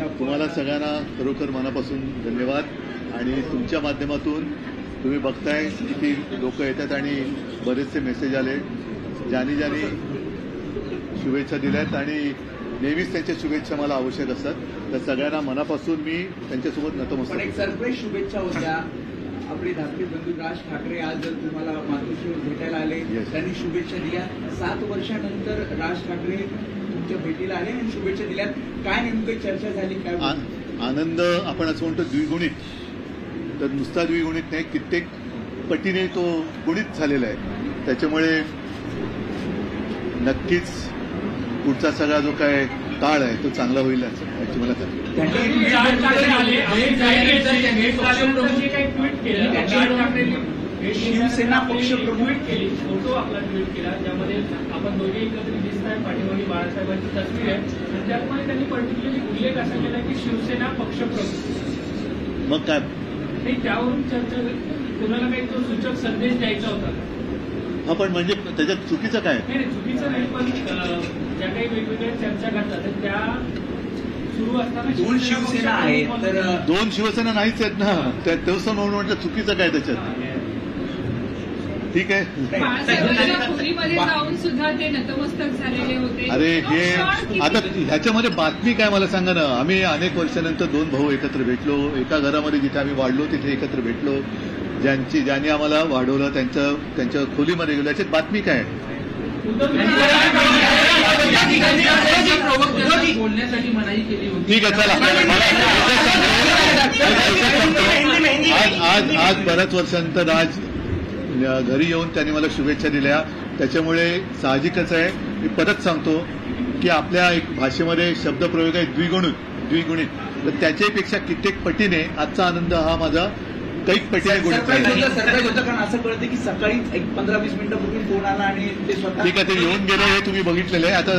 शुभेच्छा. तुम्हाला सगळ्यांना खरोखर मनापासून धन्यवाद. आणि तुमच्या माध्यमातून तुम्ही बघताय किती लोक येतात आणि बरेचसे मेसेज आले, ज्यांनी शुभेच्छा दिल्यात आणि नेहमीच त्यांच्या शुभेच्छा मला आवश्यक असतात. तर सगळ्यांना मनापासून मी त्यांच्यासोबत नतमस्तक. पण एक सरप्राईज शुभेच्छा होत्या. आपले धाकटे बंधू राज ठाकरे आज तुम्हाला मातोश्रीवर भेटायला आले. त्यांनी शुभेच्छा दिल्या. 7 वर्षानंतर राज ठाकरे तुमच्या भेटीला आले आणि शुभेच्छा दिल्या. काय नेमकं चर्चा झाली? काय आनंद आपण असं म्हणतो द्विगुणित, तर नुसता द्विगुणित नाही, कित्येक पटीने तो गुणित झालेला आहे. त्याच्यामुळे नक्कीच पुढचा सगळा जो काय काळ आहे तो चांगला होईल याची मला शिवसेना पक्षप्रमुख केली, फोटो आपला ट्विट केला, ज्यामध्ये आपण दोघे एकत्रित दिसत आहे. पाठीमागे बाळासाहेबांची तस्वीर आहे आणि त्यामध्ये त्यांनी पर्टिक्युलरली उल्लेख असा केला की शिवसेना पक्षप्रमुख. मग काय नाही, त्यावरून चर्चा कुणाला काही तो सूचक संदेश द्यायचा होता. हा, पण म्हणजे त्याच्यात चुकीचं काय? नाही, चुकीचं नाही, पण ज्या काही वेगवेगळ्या चर्चा घडतात त्या सुरू असताना 2 शिवसेना आहेत, तर 2 शिवसेना नाहीच आहेत ना. तेवढं म्हणून म्हटलं चुकीचं काय त्याच्यात? ठीक आहे. खोलीमध्ये जाऊन सुद्धा ते नतमस्तक झालेले होते. अरे हे आता ह्याच्यामध्ये बातमी काय मला सांगा ना. आम्ही अनेक वर्षानंतर 2 भाऊ एकत्र भेटलो, एका घरामध्ये जिथे आम्ही वाढलो तिथे एकत्र भेटलो. ज्यांनी आम्हाला वाढवलं त्यांच्या खोलीमध्ये गेलो, याच्यात बातमी काय? बोलण्यासाठी मनाई केली होती. ठीक आहे, चला. आज बऱ्याच वर्षानंतर आज घरी येऊन त्यांनी मला शुभेच्छा दिल्या. त्याच्यामुळे साहजिकच आहे, मी परत सांगतो की आपल्या एक भाषेमध्ये शब्दप्रयोग आहे द्विगुणित, तर त्याच्यापेक्षा कित्येक पटीने आजचा आनंद हा माझा कैक पटीने गुणित झाला. सरप्राईज होतं, कारण असं कळतं की सकाळीच एक 15-20 मिनिटापूर्वी फोन आला आणि ते स्वतः. ठीक आहे, ते येऊन गेलं हे तुम्ही बघितलेलं आहे. आता